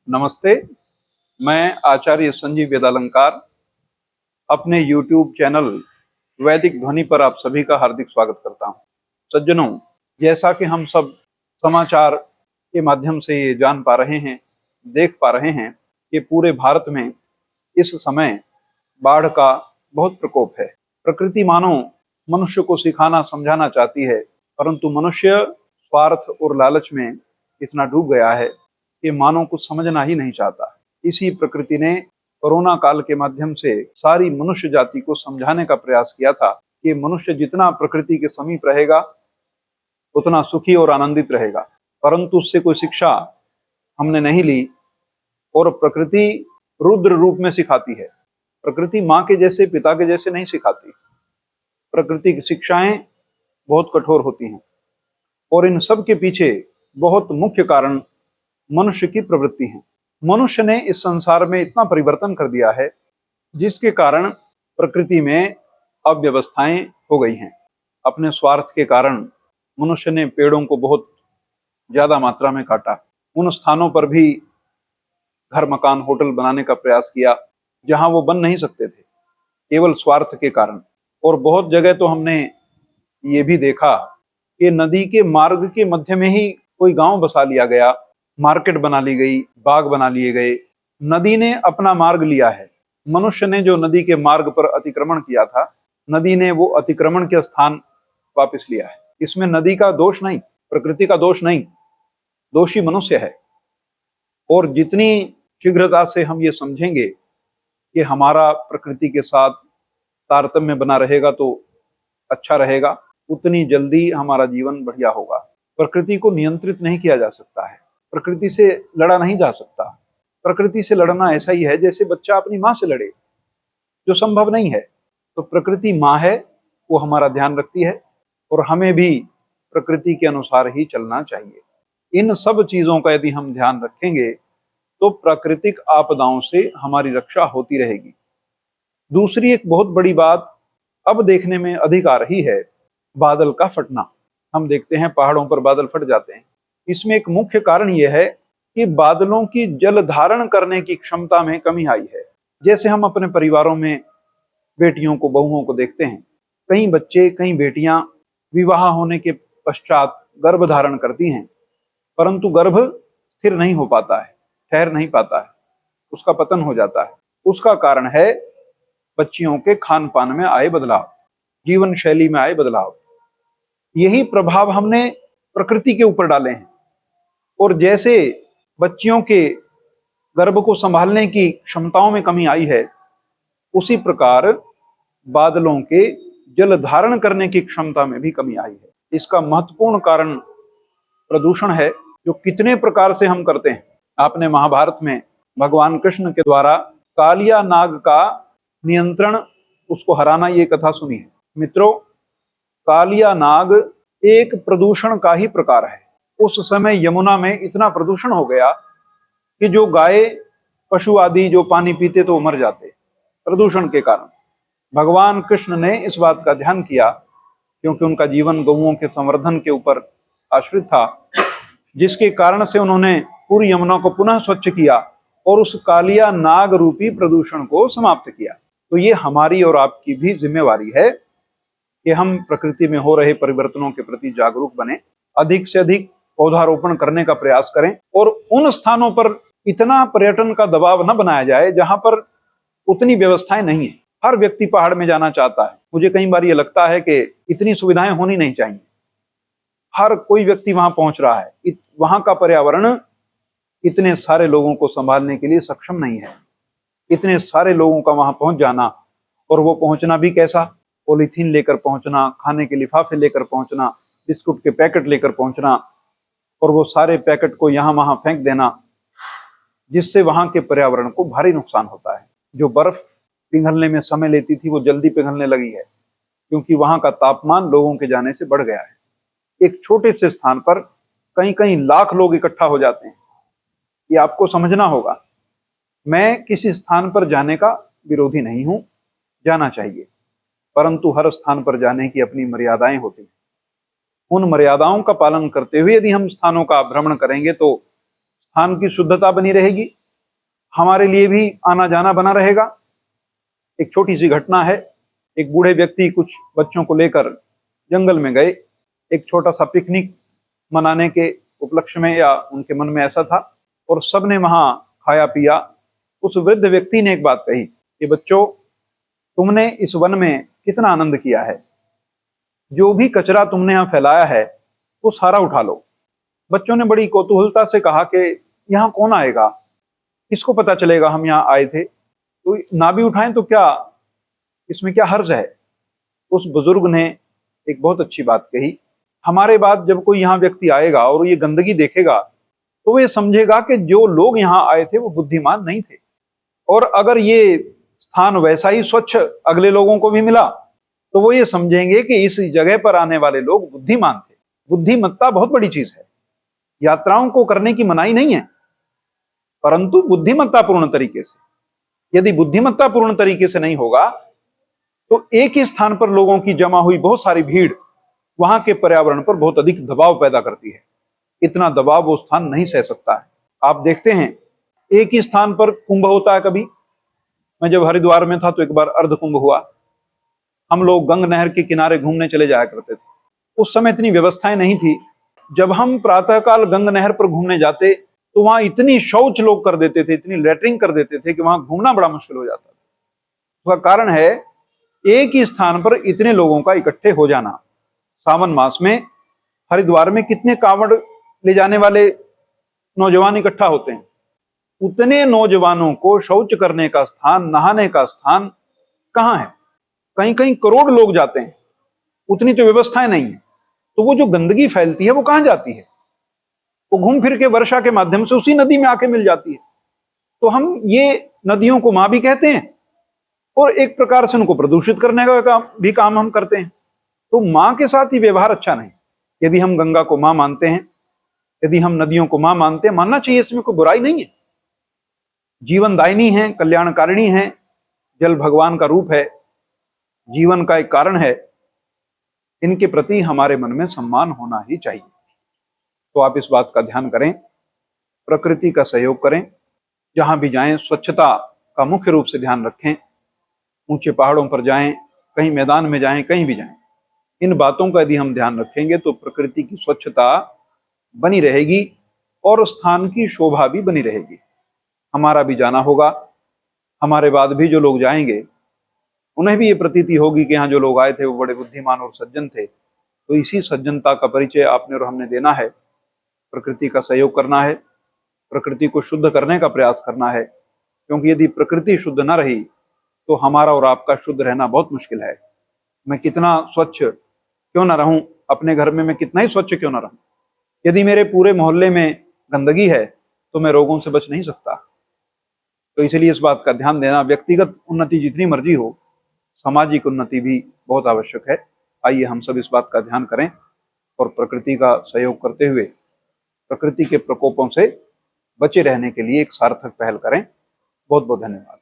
नमस्ते। मैं आचार्य संजीव वेदालंकार अपने YouTube चैनल वैदिक ध्वनि पर आप सभी का हार्दिक स्वागत करता हूं। सज्जनों, जैसा कि हम सब समाचार के माध्यम से ये जान पा रहे हैं, देख पा रहे हैं कि पूरे भारत में इस समय बाढ़ का बहुत प्रकोप है। प्रकृति मानो मनुष्य को सिखाना समझाना चाहती है, परंतु मनुष्य स्वार्थ और लालच में इतना डूब गया है कि मानव कुछ समझना ही नहीं चाहता। इसी प्रकृति ने कोरोना काल के माध्यम से सारी मनुष्य जाति को समझाने का प्रयास किया था कि मनुष्य जितना प्रकृति के समीप रहेगा उतना सुखी और आनंदित रहेगा, परंतु उससे कोई शिक्षा हमने नहीं ली और प्रकृति रुद्र रूप में सिखाती है। प्रकृति माँ के जैसे, पिता के जैसे नहीं सिखाती। प्रकृति की शिक्षाएं बहुत कठोर होती हैं और इन सब के पीछे बहुत मुख्य कारण मनुष्य की प्रवृत्ति है। मनुष्य ने इस संसार में इतना परिवर्तन कर दिया है जिसके कारण प्रकृति में अव्यवस्थाएं हो गई हैं। अपने स्वार्थ के कारण मनुष्य ने पेड़ों को बहुत ज्यादा मात्रा में काटा। उन स्थानों पर भी घर, मकान, होटल बनाने का प्रयास किया जहां वो बन नहीं सकते थे, केवल स्वार्थ के कारण। और बहुत जगह तो हमने ये भी देखा कि नदी के मार्ग के मध्य में ही कोई गांव बसा लिया गया, मार्केट बना ली गई, बाग बना लिए गए। नदी ने अपना मार्ग लिया है। मनुष्य ने जो नदी के मार्ग पर अतिक्रमण किया था, नदी ने वो अतिक्रमण के स्थान वापस लिया है। इसमें नदी का दोष नहीं, प्रकृति का दोष नहीं, दोषी मनुष्य है। और जितनी शीघ्रता से हम ये समझेंगे कि हमारा प्रकृति के साथ तारतम्य बना रहेगा तो अच्छा रहेगा, उतनी जल्दी हमारा जीवन बढ़िया होगा। प्रकृति को नियंत्रित नहीं किया जा सकता है, प्रकृति से लड़ा नहीं जा सकता। प्रकृति से लड़ना ऐसा ही है जैसे बच्चा अपनी माँ से लड़े, जो संभव नहीं है। तो प्रकृति माँ है, वो हमारा ध्यान रखती है और हमें भी प्रकृति के अनुसार ही चलना चाहिए। इन सब चीजों का यदि हम ध्यान रखेंगे तो प्राकृतिक आपदाओं से हमारी रक्षा होती रहेगी। दूसरी एक बहुत बड़ी बात अब देखने में अधिक आ रही है, बादल का फटना। हम देखते हैं पहाड़ों पर बादल फट जाते हैं। इसमें एक मुख्य कारण यह है कि बादलों की जल धारण करने की क्षमता में कमी आई है। जैसे हम अपने परिवारों में बेटियों को, बहुओं को देखते हैं, कई बच्चे, कई बेटियां विवाह होने के पश्चात गर्भ धारण करती हैं, परंतु गर्भ स्थिर नहीं हो पाता है, ठहर नहीं पाता है, उसका पतन हो जाता है। उसका कारण है बच्चियों के खान पान में आए बदलाव, जीवन शैली में आए बदलाव। यही प्रभाव हमने प्रकृति के ऊपर डाले हैं। और जैसे बच्चियों के गर्भ को संभालने की क्षमताओं में कमी आई है, उसी प्रकार बादलों के जल धारण करने की क्षमता में भी कमी आई है। इसका महत्वपूर्ण कारण प्रदूषण है, जो कितने प्रकार से हम करते हैं। आपने महाभारत में भगवान कृष्ण के द्वारा कालिया नाग का नियंत्रण, उसको हराना, ये कथा सुनी है। मित्रों, कालिया नाग एक प्रदूषण का ही प्रकार है। उस समय यमुना में इतना प्रदूषण हो गया कि जो गाय, पशु आदि जो पानी पीते तो वो मर जाते प्रदूषण के कारण। भगवान कृष्ण ने इस बात का ध्यान किया, क्योंकि उनका जीवन गौओं के संवर्धन के ऊपर आश्रित था, जिसके कारण से उन्होंने पूरी यमुना को पुनः स्वच्छ किया और उस कालिया नाग रूपी प्रदूषण को समाप्त किया। तो ये हमारी और आपकी भी जिम्मेवारी है कि हम प्रकृति में हो रहे परिवर्तनों के प्रति जागरूक बने, अधिक से अधिक पौधारोपण करने का प्रयास करें और उन स्थानों पर इतना पर्यटन का दबाव न बनाया जाए जहां पर उतनी व्यवस्थाएं नहीं है। हर व्यक्ति पहाड़ में जाना चाहता है। मुझे कई बार ये लगता है कि इतनी सुविधाएं होनी नहीं चाहिए। हर कोई व्यक्ति वहां पहुंच रहा है, वहां का पर्यावरण इतने सारे लोगों को संभालने के लिए सक्षम नहीं है। इतने सारे लोगों का वहां पहुंच जाना, और वो पहुंचना भी कैसा, पॉलीथीन लेकर पहुंचना, खाने के लिफाफे लेकर पहुंचना, बिस्कुट के पैकेट लेकर पहुंचना, और वो सारे पैकेट को यहाँ वहां फेंक देना, जिससे वहां के पर्यावरण को भारी नुकसान होता है। जो बर्फ पिघलने में समय लेती थी वो जल्दी पिघलने लगी है, क्योंकि वहां का तापमान लोगों के जाने से बढ़ गया है। एक छोटे से स्थान पर कई कई लाख लोग इकट्ठा हो जाते हैं। ये आपको समझना होगा। मैं किसी स्थान पर जाने का विरोधी नहीं हूं, जाना चाहिए, परंतु हर स्थान पर जाने की अपनी मर्यादाएं होती हैं। उन मर्यादाओं का पालन करते हुए यदि हम स्थानों का भ्रमण करेंगे तो स्थान की शुद्धता बनी रहेगी, हमारे लिए भी आना जाना बना रहेगा। एक छोटी सी घटना है, एक बूढ़े व्यक्ति कुछ बच्चों को लेकर जंगल में गए, एक छोटा सा पिकनिक मनाने के उपलक्ष्य में, या उनके मन में ऐसा था, और सबने वहां खाया पिया। उस वृद्ध व्यक्ति ने एक बात कही कि बच्चों, तुमने इस वन में कितना आनंद किया है, जो भी कचरा तुमने यहाँ फैलाया है वो सारा उठा लो। बच्चों ने बड़ी कौतूहलता से कहा कि यहाँ कौन आएगा, किसको पता चलेगा हम यहाँ आए थे, तो ना भी उठाएं तो क्या, इसमें क्या हर्ज है। उस बुजुर्ग ने एक बहुत अच्छी बात कही, हमारे बाद जब कोई यहाँ व्यक्ति आएगा और ये गंदगी देखेगा तो वो ये समझेगा कि जो लोग यहाँ आए थे वो बुद्धिमान नहीं थे, और अगर ये स्थान वैसा ही स्वच्छ अगले लोगों को भी मिला तो वो ये समझेंगे कि इस जगह पर आने वाले लोग बुद्धिमान थे। बुद्धिमत्ता बहुत बड़ी चीज है। यात्राओं को करने की मनाही नहीं है, परंतु बुद्धिमत्ता पूर्ण तरीके से। यदि बुद्धिमत्ता पूर्ण तरीके से नहीं होगा तो एक ही स्थान पर लोगों की जमा हुई बहुत सारी भीड़ वहां के पर्यावरण पर बहुत अधिक दबाव पैदा करती है। इतना दबाव वो स्थान नहीं सह सकता है। आप देखते हैं एक ही स्थान पर कुंभ होता है। कभी मैं जब हरिद्वार में था तो एक बार अर्ध कुंभ हुआ। हम लोग गंग नहर के किनारे घूमने चले जाया करते थे। उस समय इतनी व्यवस्थाएं नहीं थी। जब हम प्रातःकाल गंग नहर पर घूमने जाते तो वहां इतनी शौच लोग कर देते थे, इतनी लेटरिंग कर देते थे कि वहां घूमना बड़ा मुश्किल हो जाता था। उसका कारण है एक ही स्थान पर इतने लोगों का इकट्ठे हो जाना। सावन मास में हरिद्वार में कितने कांवड़ ले जाने वाले नौजवान इकट्ठा होते हैं। उतने नौजवानों को शौच करने का स्थान, नहाने का स्थान कहाँ है? कहीं कहीं करोड़ लोग जाते हैं, उतनी तो व्यवस्थाएं नहीं है। तो वो जो गंदगी फैलती है वो कहां जाती है? वो घूम फिर के वर्षा के माध्यम से उसी नदी में आके मिल जाती है। तो हम ये नदियों को मां भी कहते हैं और एक प्रकार से उनको प्रदूषित करने का भी काम हम करते हैं। तो मां के साथ ही व्यवहार अच्छा नहीं। यदि हम गंगा को मां मानते हैं, यदि हम नदियों को मां मानते हैं, मानना चाहिए, इसमें कोई बुराई नहीं है। जीवनदायिनी है, कल्याणकारिणी है, जल भगवान का रूप है, जीवन का एक कारण है। इनके प्रति हमारे मन में सम्मान होना ही चाहिए। तो आप इस बात का ध्यान करें, प्रकृति का सहयोग करें। जहां भी जाएं स्वच्छता का मुख्य रूप से ध्यान रखें। ऊंचे पहाड़ों पर जाएं, कहीं मैदान में जाएं, कहीं भी जाएं, इन बातों का यदि हम ध्यान रखेंगे तो प्रकृति की स्वच्छता बनी रहेगी और स्थान की शोभा भी बनी रहेगी। हमारा भी जाना होगा, हमारे बाद भी जो लोग जाएंगे उन्हें भी ये प्रतीति होगी कि यहाँ जो लोग आए थे वो बड़े बुद्धिमान और सज्जन थे। तो इसी सज्जनता का परिचय आपने और हमने देना है। प्रकृति का सहयोग करना है, प्रकृति को शुद्ध करने का प्रयास करना है, क्योंकि यदि प्रकृति शुद्ध न रही तो हमारा और आपका शुद्ध रहना बहुत मुश्किल है। मैं कितना स्वच्छ क्यों ना रहूं, अपने घर में मैं कितना ही स्वच्छ क्यों ना रहूं, यदि मेरे पूरे मोहल्ले में गंदगी है तो मैं रोगों से बच नहीं सकता। तो इसलिए इस बात का ध्यान देना, व्यक्तिगत उन्नति जितनी मर्जी हो, सामाजिक उन्नति भी बहुत आवश्यक है। आइए हम सब इस बात का ध्यान करें और प्रकृति का सहयोग करते हुए प्रकृति के प्रकोपों से बचे रहने के लिए एक सार्थक पहल करें। बहुत बहुत धन्यवाद।